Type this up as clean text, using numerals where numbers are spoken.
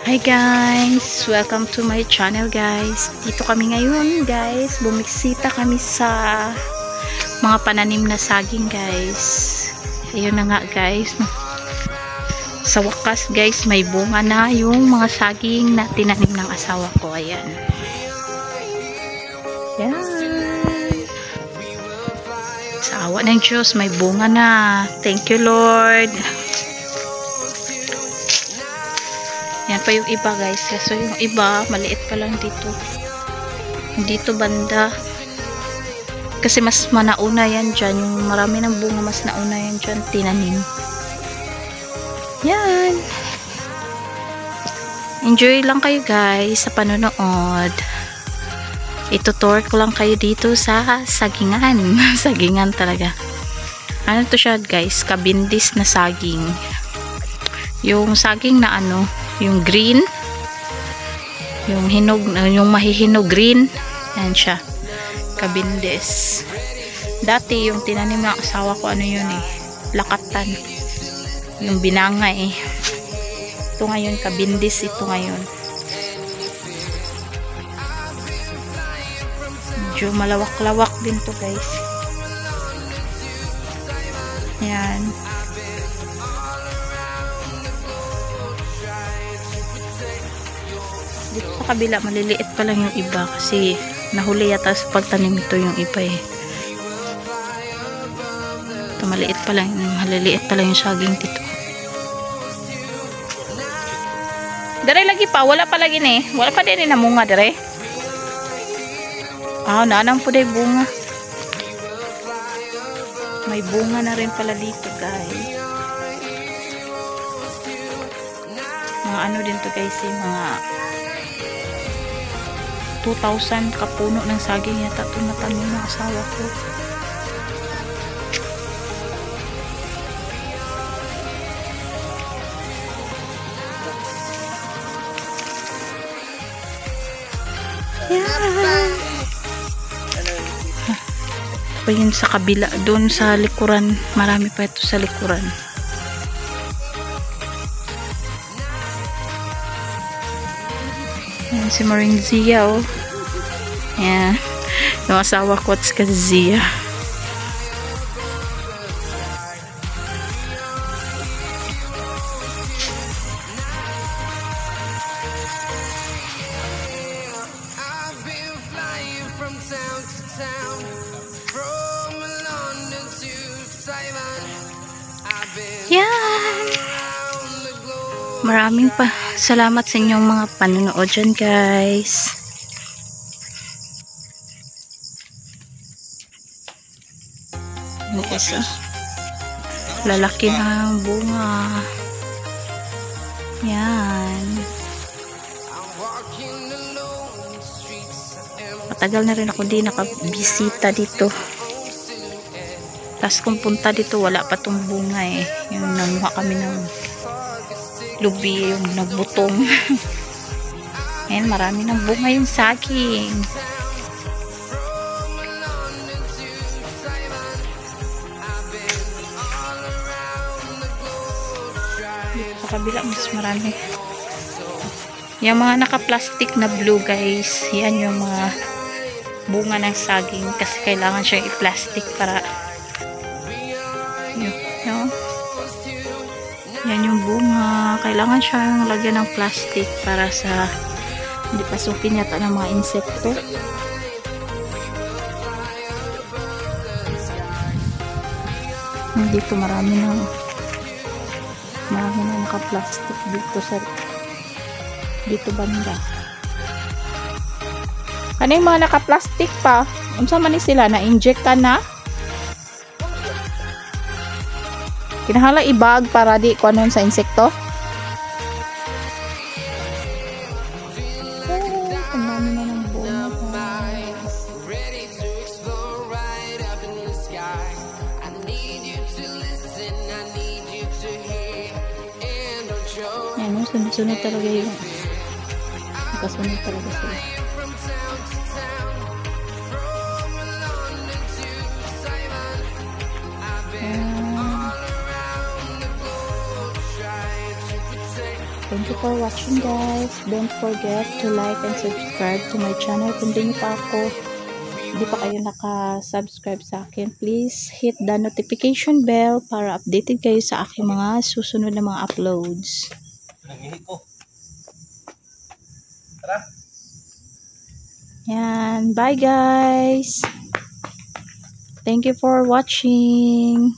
Hi guys! Welcome to my channel guys. Dito kami ngayon guys. Bumisita kami sa mga pananim na saging guys. Ayun na nga guys. Sa wakas guys, may bunga na yung mga saging na tinanim ng asawa ko. Ayan. Yan. Sa awa ng Diyos, may bunga na. Thank you Lord. Yan pa yung iba guys. So yung iba, maliit pa lang dito. Dito banda. Kasi mas manauna yan dyan. Yung marami ng bunga, mas nauna yan dyan. Tinanim. Yan. Enjoy lang kayo guys sa panonood. Itutour ko lang kayo dito sa sagingan. Sagingan talaga. Ano to siya guys? Kabindis na saging. Yung saging na ano, yung green, yung hinog, yung mahihinog green, yan siya, kabindes. Dati yung tinanim ng asawa ko, ano yun eh, lakatan, yung binanga eh. Ito ngayon, kabindes ito ngayon. Medyo malawak-lawak din to guys. Yan. Dito sa kabila, maliliit pa lang yung iba kasi nahuli yata sa pagtanim ito yung iba eh. Ito maliit pa lang, maliliit pa lang yung saging dito. Dere lagi pa, wala pa lagi eh. Wala pa din namunga dere. Ah, naanam po day bunga. May bunga na rin pala dito guys. Mga ano din to guys eh, mga 2,000 kapuno ng saging yata ito natanim ng asawa ko. Yan. Pa yun sa kabila, doon sa likuran, marami pa ito sa likuran. Yan si Maring Zia oh. Yan. Yung asawa ko at si Zia. Yan. Maraming pa salamat sa inyong mga panonood dyan guys. Yes, lalaki na ang bunga. Yan. Matagal na rin ako di nakabisita dito. Tapos kung punta dito wala pa tong bunga eh. Yung nanguha kami ng lubi, yung nagbutong. Ayan, marami ng bunga yung saging. Dito sa kabila mas marami. Yung mga naka-plastic na blue guys, yan yung mga bunga ng saging kasi kailangan siyang i-plastic para yan yung bunga. Kailangan siyang lagyan ng plastic para sa hindi pasukin yata ng mga insekto. Dito marami na naka-plastic dito banda. Ano yung mga naka-plastic pa? Unsa man ni sila? Na-injectan na? Kinahala ibag para di ko anon sa insekto. Tandaan na ng bunga. Yan, sunod-sunod talaga yung nakasunod talaga sila. Thank you for watching, guys. Don't forget to like and subscribe to my channel. Kung di pa kayo naka-subscribe sa akin, please hit the notification bell para updated kayo sa aking mga susunod na mga uploads. Yan. Bye, guys. Thank you for watching.